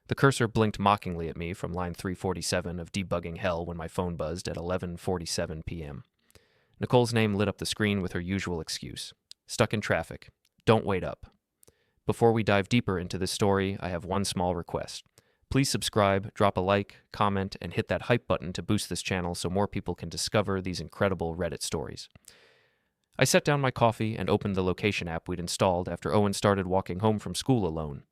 The cursor blinked mockingly at me from line 347 of debugging hell when my phone buzzed at 11:47 p.m. Nicole's name lit up the screen with her usual excuse. Stuck in traffic. Don't wait up. Before we dive deeper into this story, I have one small request. Please subscribe, drop a like, comment, and hit that hype button to boost this channel so more people can discover these incredible Reddit stories. I set down my coffee and opened the location app we'd installed after Owen started walking home from school alone.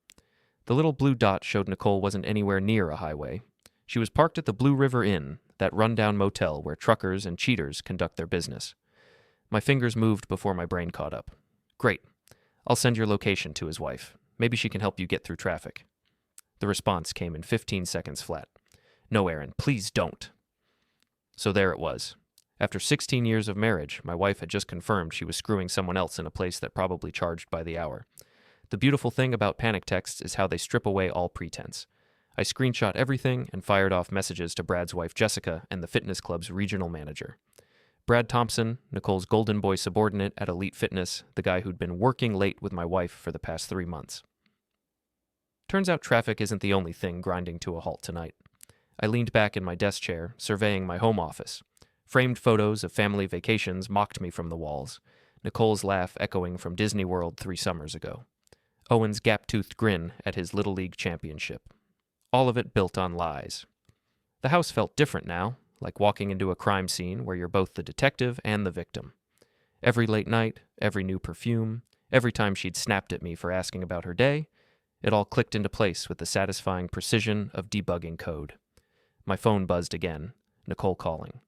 The little blue dot showed Nicole wasn't anywhere near a highway. She was parked at the Blue River Inn, that rundown motel where truckers and cheaters conduct their business. My fingers moved before my brain caught up. Great. I'll send your location to his wife. Maybe she can help you get through traffic. The response came in 15 seconds flat. No, Aaron, please don't. So there it was. After 16 years of marriage, my wife had just confirmed she was screwing someone else in a place that probably charged by the hour. The beautiful thing about panic texts is how they strip away all pretense. I screenshot everything and fired off messages to Brad's wife Jessica and the fitness club's regional manager. Brad Thompson, Nicole's golden boy subordinate at Elite Fitness, the guy who'd been working late with my wife for the past 3 months. Turns out traffic isn't the only thing grinding to a halt tonight. I leaned back in my desk chair, surveying my home office. Framed photos of family vacations mocked me from the walls, Nicole's laugh echoing from Disney World 3 summers ago. Owen's gap-toothed grin at his Little League championship. All of it built on lies. The house felt different now, like walking into a crime scene where you're both the detective and the victim. Every late night, every new perfume, every time she'd snapped at me for asking about her day, it all clicked into place with the satisfying precision of debugging code. My phone buzzed again, Nicole calling.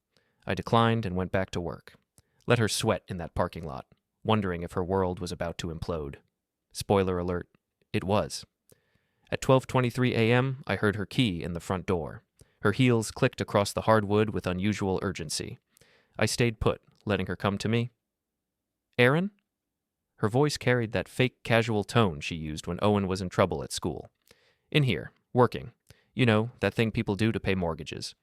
I declined and went back to work. Let her sweat in that parking lot, wondering if her world was about to implode. Spoiler alert, it was. At 12:23 a.m., I heard her key in the front door. Her heels clicked across the hardwood with unusual urgency. I stayed put, letting her come to me. Aaron? Her voice carried that fake casual tone she used when Owen was in trouble at school. In here, working. You know, that thing people do to pay mortgages.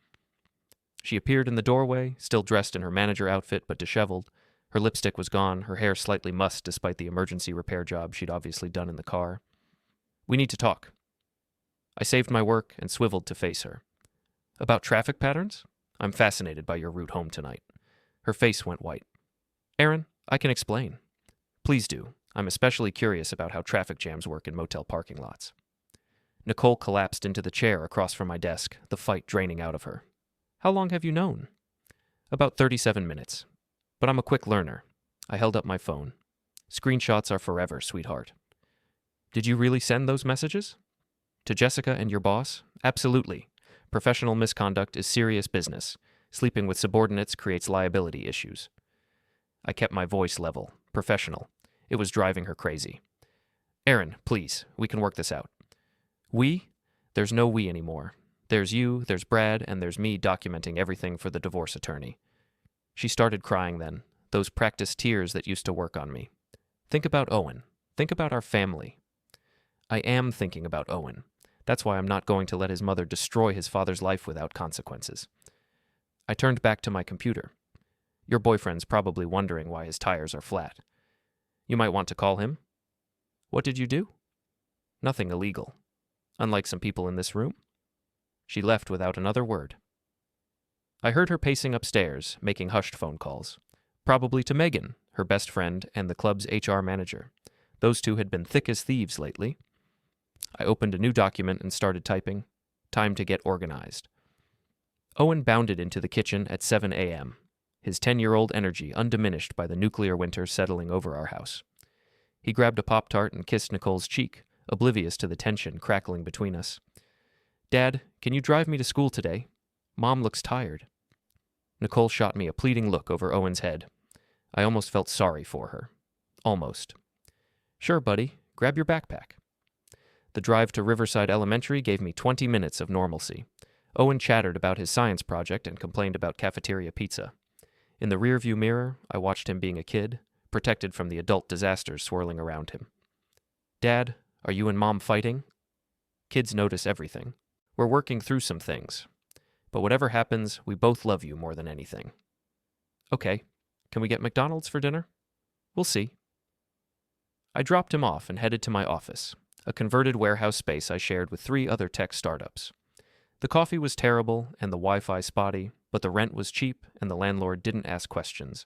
She appeared in the doorway, still dressed in her manager outfit but disheveled. Her lipstick was gone, her hair slightly mussed despite the emergency repair job she'd obviously done in the car. We need to talk. I saved my work and swiveled to face her. About traffic patterns? I'm fascinated by your route home tonight. Her face went white. Aaron, I can explain. Please do. I'm especially curious about how traffic jams work in motel parking lots. Nicole collapsed into the chair across from my desk, the fight draining out of her. How long have you known? About 37 minutes. But I'm a quick learner. I held up my phone. Screenshots are forever, sweetheart. Did you really send those messages? To Jessica and your boss? Absolutely. Professional misconduct is serious business. Sleeping with subordinates creates liability issues. I kept my voice level, professional. It was driving her crazy. Aaron, please, we can work this out. We? There's no we anymore. There's you, there's Brad, and there's me documenting everything for the divorce attorney. She started crying then, those practiced tears that used to work on me. Think about Owen. Think about our family. I am thinking about Owen. That's why I'm not going to let his mother destroy his father's life without consequences. I turned back to my computer. Your boyfriend's probably wondering why his tires are flat. You might want to call him. What did you do? Nothing illegal. Unlike some people in this room. She left without another word. I heard her pacing upstairs, making hushed phone calls. Probably to Megan, her best friend, and the club's HR manager. Those two had been thick as thieves lately. I opened a new document and started typing. Time to get organized. Owen bounded into the kitchen at 7 a.m., his 10-year-old energy undiminished by the nuclear winter settling over our house. He grabbed a Pop-Tart and kissed Nicole's cheek, oblivious to the tension crackling between us. Dad, can you drive me to school today? Mom looks tired. Nicole shot me a pleading look over Owen's head. I almost felt sorry for her. Almost. Sure, buddy. Grab your backpack. The drive to Riverside Elementary gave me 20 minutes of normalcy. Owen chattered about his science project and complained about cafeteria pizza. In the rearview mirror, I watched him being a kid, protected from the adult disasters swirling around him. Dad, are you and Mom fighting? Kids notice everything. We're working through some things. But whatever happens, we both love you more than anything. Okay, can we get McDonald's for dinner? We'll see. I dropped him off and headed to my office. a converted warehouse space I shared with 3 other tech startups. The coffee was terrible and the Wi-Fi spotty, but the rent was cheap and the landlord didn't ask questions.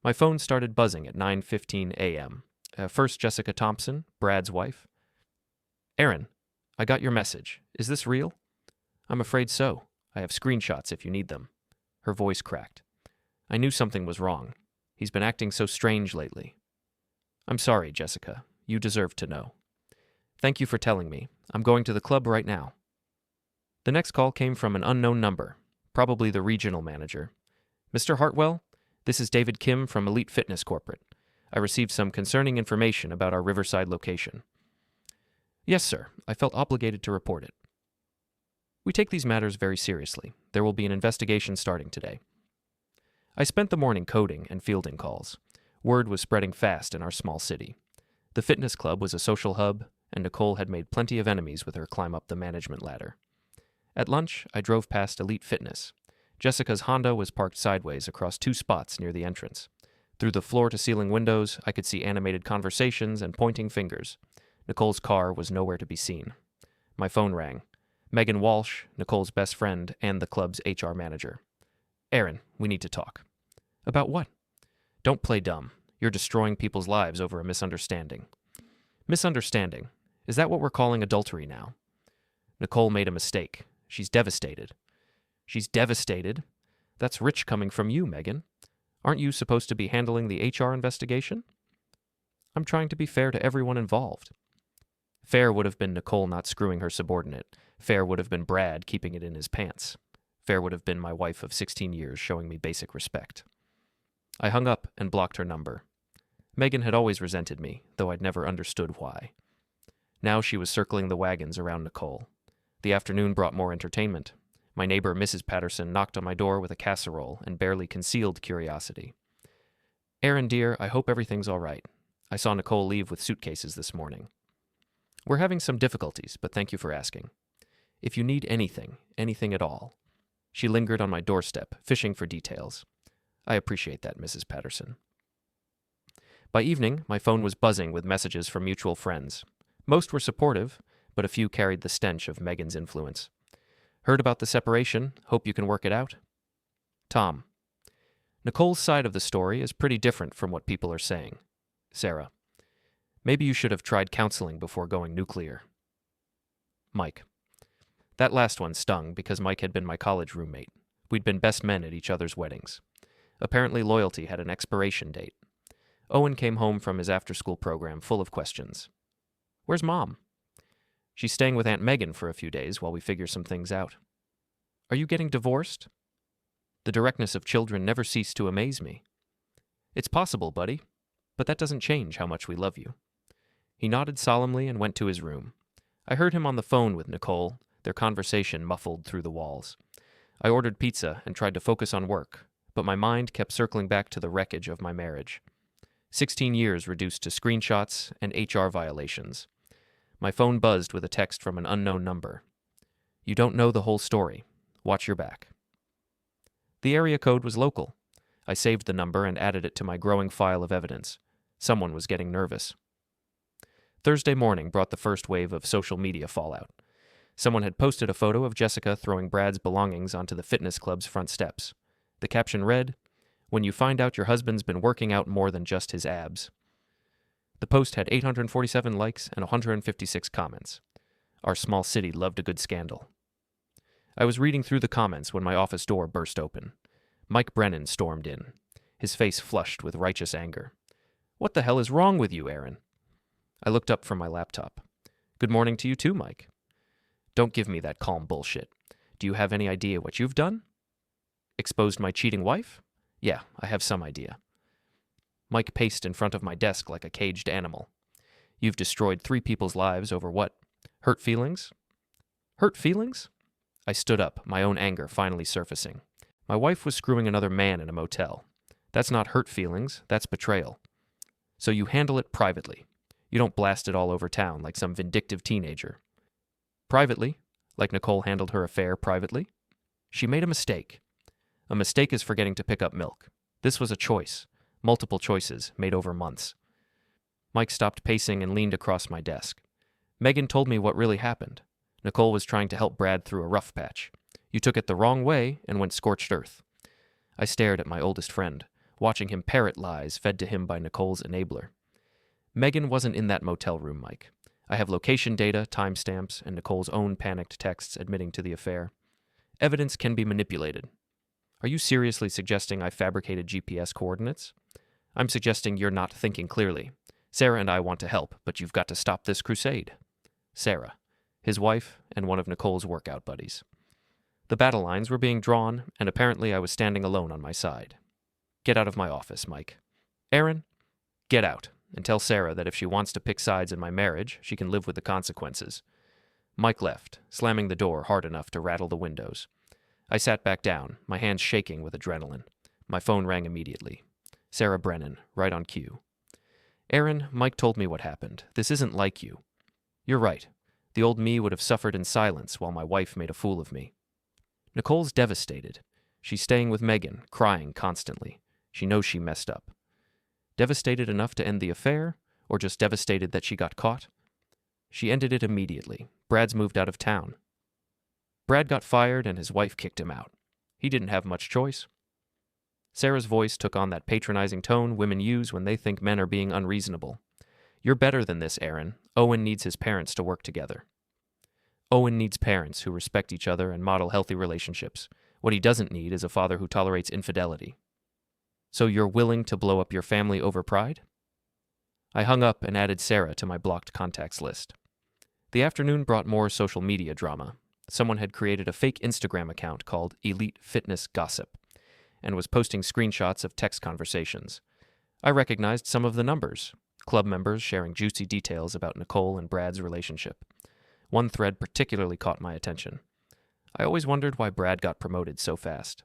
My phone started buzzing at 9:15 a.m. First Jessica Thompson, Brad's wife. "Aaron, I got your message. Is this real?" "I'm afraid so. I have screenshots if you need them." Her voice cracked. I knew something was wrong. He's been acting so strange lately. "I'm sorry, Jessica. You deserve to know. Thank you for telling me. I'm going to the club right now." The next call came from an unknown number, probably the regional manager. "Mr. Hartwell, this is David Kim from Elite Fitness Corporate. I received some concerning information about our Riverside location." "Yes, sir. I felt obligated to report it." "We take these matters very seriously. There will be an investigation starting today." I spent the morning coding and fielding calls. Word was spreading fast in our small city. The fitness club was a social hub, and Nicole had made plenty of enemies with her climb up the management ladder. At lunch, I drove past Elite Fitness. Jessica's Honda was parked sideways across 2 spots near the entrance. Through the floor-to-ceiling windows, I could see animated conversations and pointing fingers. Nicole's car was nowhere to be seen. My phone rang. Megan Walsh, Nicole's best friend and the club's HR manager. "Aaron, we need to talk." "About what?" "Don't play dumb. You're destroying people's lives over a misunderstanding." "Misunderstanding? Is that what we're calling adultery now?" "Nicole made a mistake. She's devastated." "She's devastated? That's rich coming from you, Megan. Aren't you supposed to be handling the HR investigation?" "I'm trying to be fair to everyone involved." Fair would have been Nicole not screwing her subordinate. Fair would have been Brad keeping it in his pants. Fair would have been my wife of 16 years showing me basic respect. I hung up and blocked her number. Megan had always resented me, though I'd never understood why. Now she was circling the wagons around Nicole. The afternoon brought more entertainment. My neighbor, Mrs. Patterson, knocked on my door with a casserole and barely concealed curiosity. "Aaron, dear, I hope everything's all right. I saw Nicole leave with suitcases this morning." "We're having some difficulties, but thank you for asking. If you need anything at all." She lingered on my doorstep, fishing for details. "I appreciate that, Mrs. Patterson." By evening, my phone was buzzing with messages from mutual friends. Most were supportive, but a few carried the stench of Megan's influence. "Heard about the separation. Hope you can work it out." Tom. "Nicole's side of the story is pretty different from what people are saying." Sarah. "Maybe you should have tried counseling before going nuclear." Mike. That last one stung because Mike had been my college roommate. We'd been best men at each other's weddings. Apparently loyalty had an expiration date. Owen came home from his after-school program full of questions. "Where's Mom?" "She's staying with Aunt Megan for a few days while we figure some things out." "Are you getting divorced?" The directness of children never ceased to amaze me. "It's possible, buddy, but that doesn't change how much we love you." He nodded solemnly and went to his room. I heard him on the phone with Nicole, their conversation muffled through the walls. I ordered pizza and tried to focus on work, but my mind kept circling back to the wreckage of my marriage. 16 years reduced to screenshots and HR violations. My phone buzzed with a text from an unknown number. "You don't know the whole story. Watch your back." The area code was local. I saved the number and added it to my growing file of evidence. Someone was getting nervous. Thursday morning brought the first wave of social media fallout. Someone had posted a photo of Jessica throwing Brad's belongings onto the fitness club's front steps. The caption read, "When you find out your husband's been working out more than just his abs." The post had 847 likes and 156 comments. Our small city loved a good scandal. I was reading through the comments when my office door burst open. Mike Brennan stormed in, his face flushed with righteous anger. "What the hell is wrong with you, Aaron?" I looked up from my laptop. "Good morning to you too, Mike." "Don't give me that calm bullshit. Do you have any idea what you've done?" "Exposed my cheating wife? Yeah, I have some idea." Mike paced in front of my desk like a caged animal. "You've destroyed 3 people's lives over what? Hurt feelings?" "Hurt feelings?" I stood up, my own anger finally surfacing. My wife was screwing another man in a motel. That's not hurt feelings, that's betrayal. So you handle it privately. You don't blast it all over town like some vindictive teenager. Privately, like Nicole handled her affair privately. She made a mistake. A mistake is forgetting to pick up milk. This was a choice. Multiple choices, made over months. Mike stopped pacing and leaned across my desk. Megan told me what really happened. Nicole was trying to help Brad through a rough patch. You took it the wrong way and went scorched earth. I stared at my oldest friend, watching him parrot lies fed to him by Nicole's enabler. Megan wasn't in that motel room, Mike. I have location data, timestamps, and Nicole's own panicked texts admitting to the affair. Evidence can be manipulated. Are you seriously suggesting I fabricated GPS coordinates? I'm suggesting you're not thinking clearly. Sarah and I want to help, but you've got to stop this crusade. Sarah, his wife, and one of Nicole's workout buddies. The battle lines were being drawn, and apparently I was standing alone on my side. Get out of my office, Mike. Aaron, get out, and tell Sarah that if she wants to pick sides in my marriage, she can live with the consequences. Mike left, slamming the door hard enough to rattle the windows. I sat back down, my hands shaking with adrenaline. My phone rang immediately. Sarah Brennan, right on cue. Aaron, Mike told me what happened. This isn't like you. You're right. The old me would have suffered in silence while my wife made a fool of me. Nicole's devastated. She's staying with Megan, crying constantly. She knows she messed up. Devastated enough to end the affair, or just devastated that she got caught? She ended it immediately. Brad's moved out of town. Brad got fired and his wife kicked him out. He didn't have much choice. Sarah's voice took on that patronizing tone women use when they think men are being unreasonable. You're better than this, Aaron. Owen needs his parents to work together. Owen needs parents who respect each other and model healthy relationships. What he doesn't need is a father who tolerates infidelity. So you're willing to blow up your family over pride? I hung up and added Sarah to my blocked contacts list. The afternoon brought more social media drama. Someone had created a fake Instagram account called Elite Fitness Gossip and was posting screenshots of text conversations. I recognized some of the numbers. Club members sharing juicy details about Nicole and Brad's relationship. One thread particularly caught my attention. I always wondered why Brad got promoted so fast.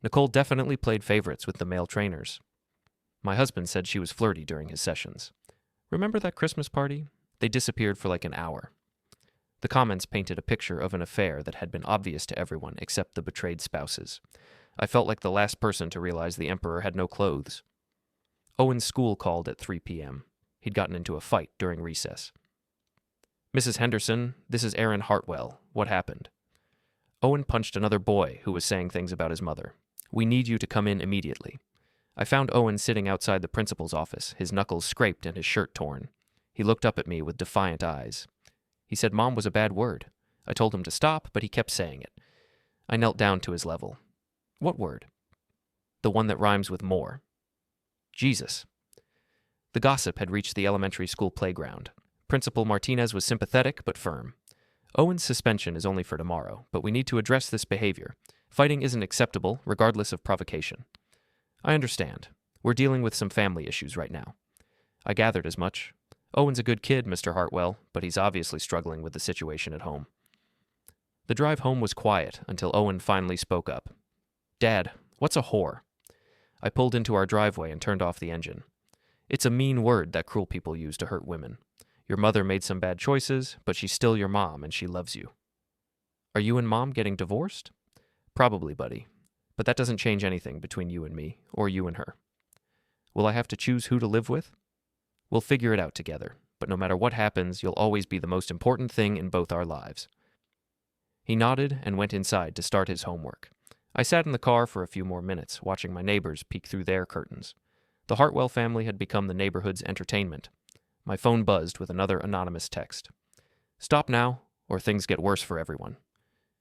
Nicole definitely played favorites with the male trainers. My husband said she was flirty during his sessions. Remember that Christmas party? They disappeared for like an hour. The comments painted a picture of an affair that had been obvious to everyone except the betrayed spouses. I felt like the last person to realize the emperor had no clothes. Owen's school called at 3 p.m. He'd gotten into a fight during recess. Mrs. Henderson, this is Aaron Hartwell. What happened? Owen punched another boy who was saying things about his mother. We need you to come in immediately. I found Owen sitting outside the principal's office, his knuckles scraped and his shirt torn. He looked up at me with defiant eyes. He said Mom was a bad word. I told him to stop, but he kept saying it. I knelt down to his level. What word? The one that rhymes with more. Jesus. The gossip had reached the elementary school playground. Principal Martinez was sympathetic but firm. Owen's suspension is only for tomorrow, but we need to address this behavior. Fighting isn't acceptable, regardless of provocation. I understand. We're dealing with some family issues right now. I gathered as much. Owen's a good kid, Mr. Hartwell, but he's obviously struggling with the situation at home. The drive home was quiet until Owen finally spoke up. Dad, what's a whore? I pulled into our driveway and turned off the engine. It's a mean word that cruel people use to hurt women. Your mother made some bad choices, but she's still your mom and she loves you. Are you and Mom getting divorced? Probably, buddy. But that doesn't change anything between you and me, or you and her. Will I have to choose who to live with? We'll figure it out together, but no matter what happens, you'll always be the most important thing in both our lives. He nodded and went inside to start his homework. I sat in the car for a few more minutes, watching my neighbors peek through their curtains. The Hartwell family had become the neighborhood's entertainment. My phone buzzed with another anonymous text. Stop now, or things get worse for everyone.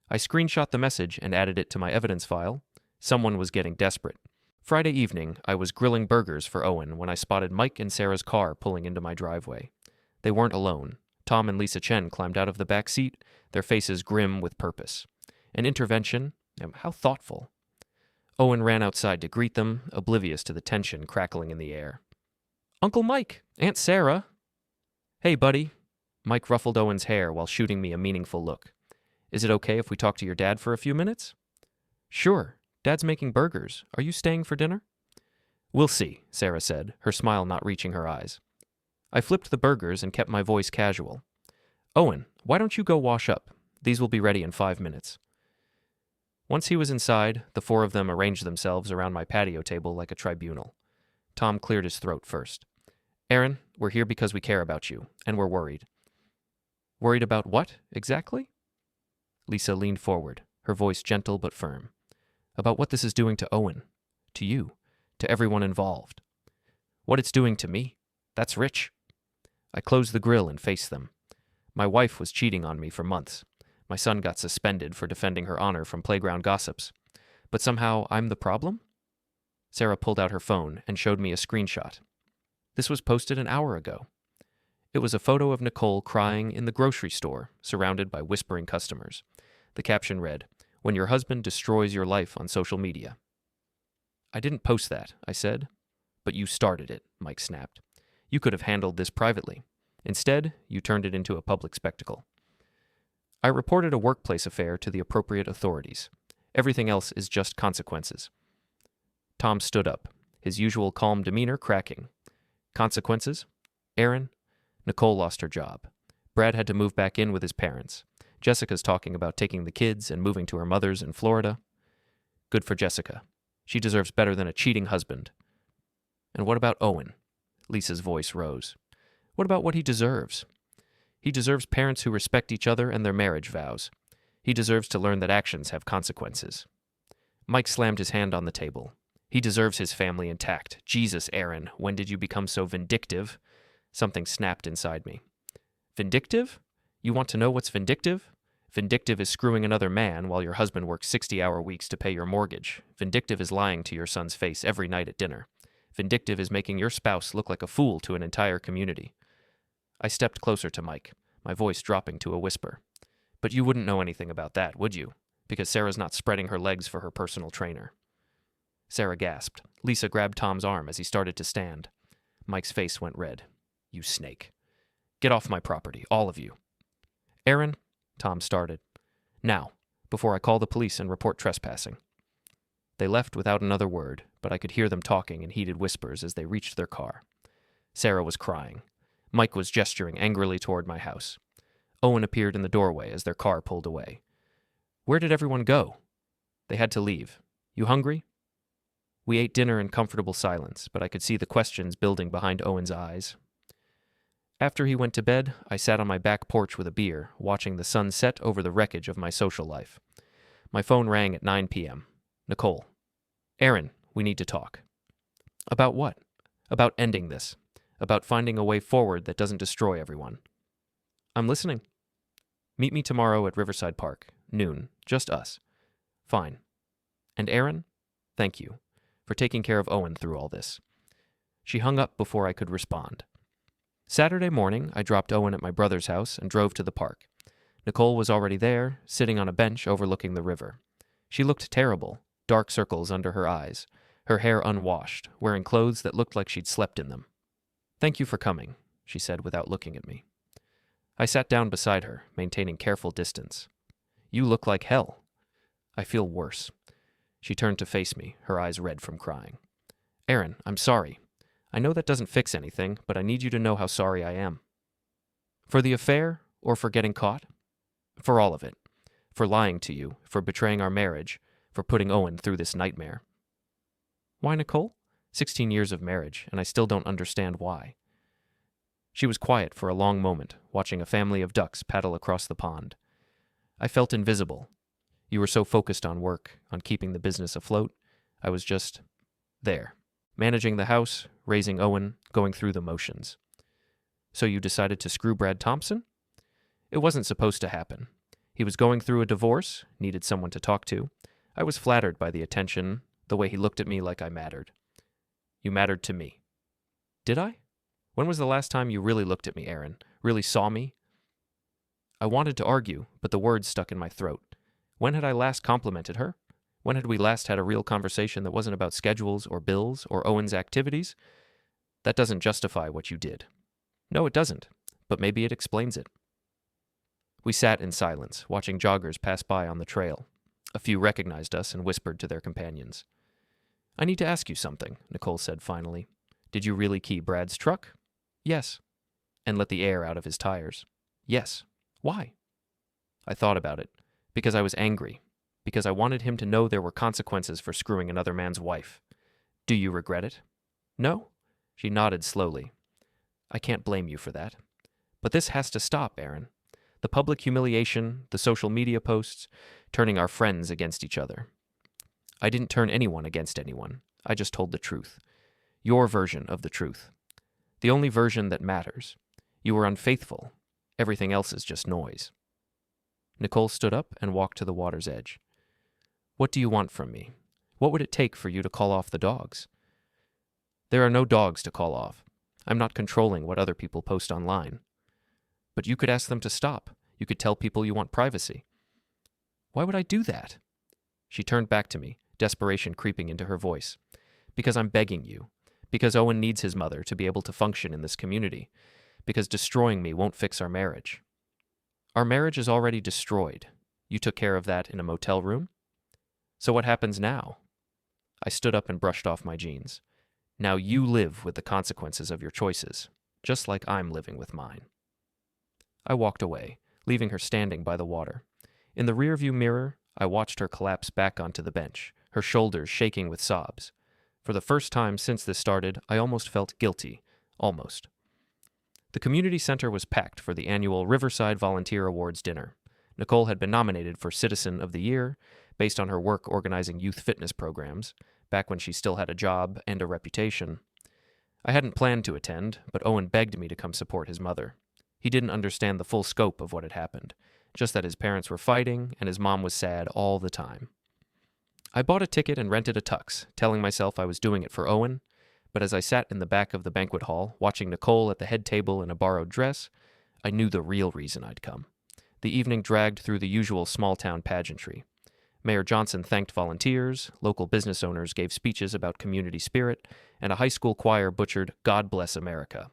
I screenshot the message and added it to my evidence file. Someone was getting desperate. Friday evening, I was grilling burgers for Owen when I spotted Mike and Sarah's car pulling into my driveway. They weren't alone. Tom and Lisa Chen climbed out of the back seat, their faces grim with purpose. An intervention? How thoughtful. Owen ran outside to greet them, oblivious to the tension crackling in the air. Uncle Mike! Aunt Sarah! Hey, buddy. Mike ruffled Owen's hair while shooting me a meaningful look. Is it okay if we talk to your dad for a few minutes? Sure. Dad's making burgers. Are you staying for dinner? We'll see, Sarah said, her smile not reaching her eyes. I flipped the burgers and kept my voice casual. Owen, why don't you go wash up? These will be ready in 5 minutes. Once he was inside, the four of them arranged themselves around my patio table like a tribunal. Tom cleared his throat first. Aaron, we're here because we care about you, and we're worried. Worried about what, exactly? Lisa leaned forward, her voice gentle but firm. About what this is doing to Owen, to you, to everyone involved. What it's doing to me. That's rich. I closed the grill and faced them. My wife was cheating on me for months. My son got suspended for defending her honor from playground gossips. But somehow I'm the problem? Sarah pulled out her phone and showed me a screenshot. This was posted an hour ago. It was a photo of Nicole crying in the grocery store, surrounded by whispering customers. The caption read, "When your husband destroys your life on social media." I didn't post that, I said. But you started it, Mike snapped. You could have handled this privately. Instead, you turned it into a public spectacle. I reported a workplace affair to the appropriate authorities. Everything else is just consequences. Tom stood up, his usual calm demeanor cracking. Consequences? Aaron? Nicole lost her job. Brad had to move back in with his parents. Jessica's talking about taking the kids and moving to her mother's in Florida. Good for Jessica. She deserves better than a cheating husband. And what about Owen? Lisa's voice rose. What about what he deserves? He deserves parents who respect each other and their marriage vows. He deserves to learn that actions have consequences. Mike slammed his hand on the table. He deserves his family intact. Jesus, Aaron, when did you become so vindictive? Something snapped inside me. Vindictive? You want to know what's vindictive? Vindictive is screwing another man while your husband works 60-hour weeks to pay your mortgage. Vindictive is lying to your son's face every night at dinner. Vindictive is making your spouse look like a fool to an entire community. I stepped closer to Mike, my voice dropping to a whisper. But you wouldn't know anything about that, would you? Because Sarah's not spreading her legs for her personal trainer. Sarah gasped. Lisa grabbed Tom's arm as he started to stand. Mike's face went red. You snake. Get off my property, all of you. Aaron, Tom started. Now, before I call the police and report trespassing. They left without another word, but I could hear them talking in heated whispers as they reached their car. Sarah was crying. Mike was gesturing angrily toward my house. Owen appeared in the doorway as their car pulled away. Where did everyone go? They had to leave. You hungry? We ate dinner in comfortable silence, but I could see the questions building behind Owen's eyes. After he went to bed, I sat on my back porch with a beer, watching the sun set over the wreckage of my social life. My phone rang at 9 p.m. Nicole. Aaron, we need to talk. About what? About ending this. About finding a way forward that doesn't destroy everyone. I'm listening. Meet me tomorrow at Riverside Park, noon, just us. Fine. And Aaron, thank you for taking care of Owen through all this. She hung up before I could respond. Saturday morning, I dropped Owen at my brother's house and drove to the park. Nicole was already there, sitting on a bench overlooking the river. She looked terrible, dark circles under her eyes, her hair unwashed, wearing clothes that looked like she'd slept in them. Thank you for coming, she said without looking at me. I sat down beside her, maintaining careful distance. You look like hell. I feel worse. She turned to face me, her eyes red from crying. Aaron, I'm sorry. I know that doesn't fix anything, but I need you to know how sorry I am. For the affair, or for getting caught? For all of it. For lying to you, for betraying our marriage, for putting Owen through this nightmare. Why, Nicole? 16 years of marriage, and I still don't understand why. She was quiet for a long moment, watching a family of ducks paddle across the pond. I felt invisible. You were so focused on work, on keeping the business afloat. I was just there, managing the house, raising Owen, going through the motions. So you decided to screw Brad Thompson? It wasn't supposed to happen. He was going through a divorce, needed someone to talk to. I was flattered by the attention, the way he looked at me like I mattered. You mattered to me. Did I? When was the last time you really looked at me, Aaron? Really saw me? I wanted to argue, but the words stuck in my throat. When had I last complimented her? When had we last had a real conversation that wasn't about schedules or bills or Owen's activities? That doesn't justify what you did. No, it doesn't, but maybe it explains it. We sat in silence, watching joggers pass by on the trail. A few recognized us and whispered to their companions. I need to ask you something, Nicole said finally. Did you really key Brad's truck? Yes. And let the air out of his tires? Yes. Why? I thought about it. Because I was angry. Because I wanted him to know there were consequences for screwing another man's wife. Do you regret it? No? She nodded slowly. I can't blame you for that. But this has to stop, Aaron. The public humiliation, the social media posts, turning our friends against each other. I didn't turn anyone against anyone. I just told the truth. Your version of the truth. The only version that matters. You were unfaithful. Everything else is just noise. Nicole stood up and walked to the water's edge. What do you want from me? What would it take for you to call off the dogs? There are no dogs to call off. I'm not controlling what other people post online. But you could ask them to stop. You could tell people you want privacy. Why would I do that? She turned back to me, desperation creeping into her voice. Because I'm begging you. Because Owen needs his mother to be able to function in this community. Because destroying me won't fix our marriage. Our marriage is already destroyed. You took care of that in a motel room? So what happens now? I stood up and brushed off my jeans. Now you live with the consequences of your choices, just like I'm living with mine. I walked away, leaving her standing by the water. In the rearview mirror, I watched her collapse back onto the bench, her shoulders shaking with sobs. For the first time since this started, I almost felt guilty. Almost. The community center was packed for the annual Riverside Volunteer Awards dinner. Nicole had been nominated for Citizen of the Year based on her work organizing youth fitness programs, back when she still had a job and a reputation. I hadn't planned to attend, but Owen begged me to come support his mother. He didn't understand the full scope of what had happened, just that his parents were fighting and his mom was sad all the time. I bought a ticket and rented a tux, telling myself I was doing it for Owen, but as I sat in the back of the banquet hall, watching Nicole at the head table in a borrowed dress, I knew the real reason I'd come. The evening dragged through the usual small-town pageantry. Mayor Johnson thanked volunteers, local business owners gave speeches about community spirit, and a high school choir butchered God Bless America.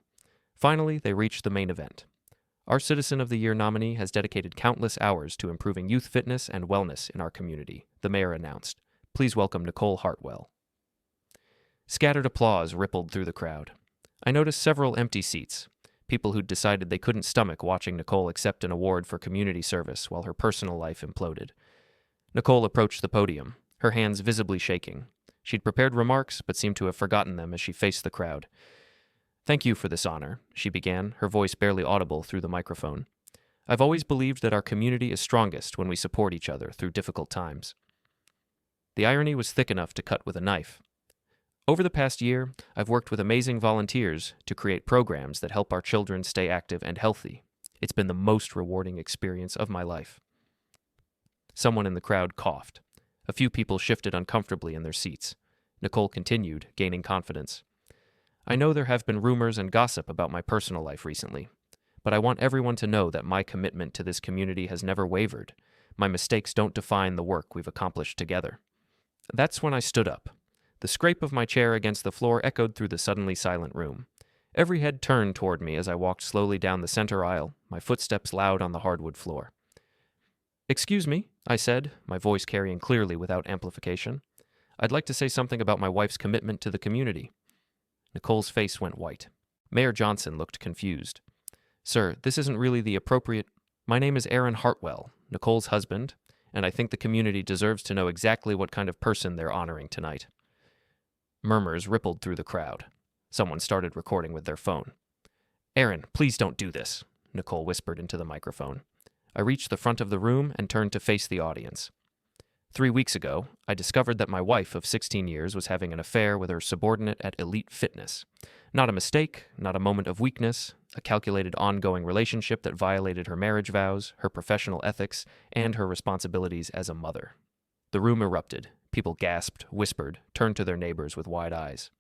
Finally, they reached the main event. Our Citizen of the Year nominee has dedicated countless hours to improving youth fitness and wellness in our community, the mayor announced. Please welcome Nicole Hartwell. Scattered applause rippled through the crowd. I noticed several empty seats, people who'd decided they couldn't stomach watching Nicole accept an award for community service while her personal life imploded. Nicole approached the podium, her hands visibly shaking. She'd prepared remarks, but seemed to have forgotten them as she faced the crowd. Thank you for this honor, she began, her voice barely audible through the microphone. I've always believed that our community is strongest when we support each other through difficult times. The irony was thick enough to cut with a knife. Over the past year, I've worked with amazing volunteers to create programs that help our children stay active and healthy. It's been the most rewarding experience of my life. Someone in the crowd coughed. A few people shifted uncomfortably in their seats. Nicole continued, gaining confidence. I know there have been rumors and gossip about my personal life recently, but I want everyone to know that my commitment to this community has never wavered. My mistakes don't define the work we've accomplished together. That's when I stood up. The scrape of my chair against the floor echoed through the suddenly silent room. Every head turned toward me as I walked slowly down the center aisle, my footsteps loud on the hardwood floor. Excuse me, I said, my voice carrying clearly without amplification. I'd like to say something about my wife's commitment to the community. Nicole's face went white. Mayor Johnson looked confused. Sir, this isn't really the appropriate... My name is Aaron Hartwell, Nicole's husband, and I think the community deserves to know exactly what kind of person they're honoring tonight. Murmurs rippled through the crowd. Someone started recording with their phone. Aaron, please don't do this, Nicole whispered into the microphone. I reached the front of the room and turned to face the audience. 3 weeks ago, I discovered that my wife of 16 years was having an affair with her subordinate at Elite Fitness. Not a mistake, not a moment of weakness, a calculated ongoing relationship that violated her marriage vows, her professional ethics, and her responsibilities as a mother. The room erupted. People gasped, whispered, turned to their neighbors with wide eyes.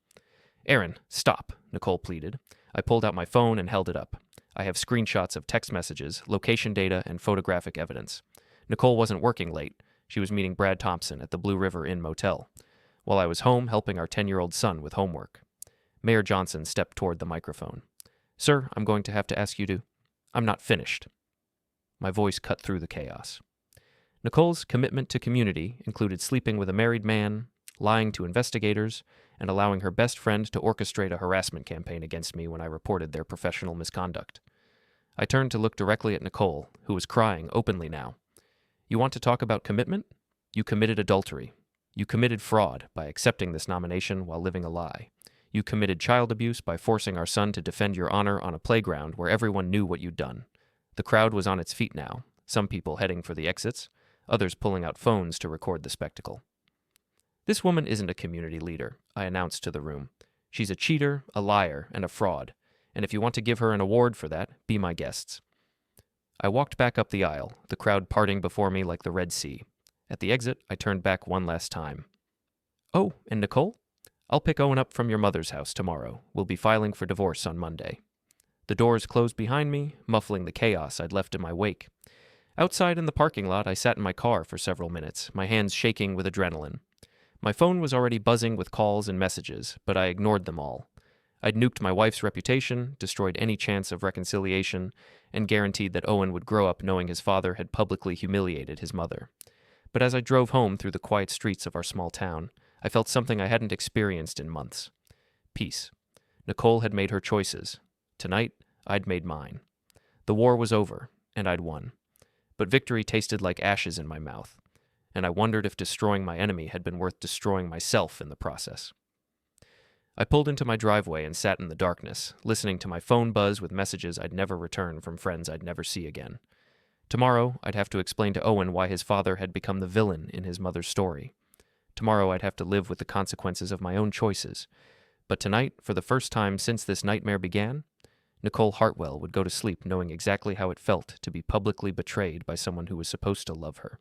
Aaron, stop, Nicole pleaded. I pulled out my phone and held it up. I have screenshots of text messages, location data, and photographic evidence. Nicole wasn't working late. She was meeting Brad Thompson at the Blue River Inn Motel, while I was home helping our 10-year-old son with homework. Mayor Johnson stepped toward the microphone. Sir, I'm going to have to ask you to... I'm not finished. My voice cut through the chaos. Nicole's commitment to community included sleeping with a married man, lying to investigators, and allowing her best friend to orchestrate a harassment campaign against me when I reported their professional misconduct. I turned to look directly at Nicole, who was crying openly now. You want to talk about commitment? You committed adultery. You committed fraud by accepting this nomination while living a lie. You committed child abuse by forcing our son to defend your honor on a playground where everyone knew what you'd done. The crowd was on its feet now, some people heading for the exits, others pulling out phones to record the spectacle. "This woman isn't a community leader," I announced to the room. "She's a cheater, a liar, and a fraud, and if you want to give her an award for that, be my guests." I walked back up the aisle, the crowd parting before me like the Red Sea. At the exit, I turned back one last time. "Oh, and Nicole? I'll pick Owen up from your mother's house tomorrow. We'll be filing for divorce on Monday." The doors closed behind me, muffling the chaos I'd left in my wake. Outside in the parking lot, I sat in my car for several minutes, my hands shaking with adrenaline. My phone was already buzzing with calls and messages, but I ignored them all. I'd nuked my wife's reputation, destroyed any chance of reconciliation, and guaranteed that Owen would grow up knowing his father had publicly humiliated his mother. But as I drove home through the quiet streets of our small town, I felt something I hadn't experienced in months. Peace. Nicole had made her choices. Tonight, I'd made mine. The war was over, and I'd won. But victory tasted like ashes in my mouth, and I wondered if destroying my enemy had been worth destroying myself in the process. I pulled into my driveway and sat in the darkness, listening to my phone buzz with messages I'd never return from friends I'd never see again. Tomorrow, I'd have to explain to Owen why his father had become the villain in his mother's story. Tomorrow, I'd have to live with the consequences of my own choices. But tonight, for the first time since this nightmare began, Nicole Hartwell would go to sleep knowing exactly how it felt to be publicly betrayed by someone who was supposed to love her.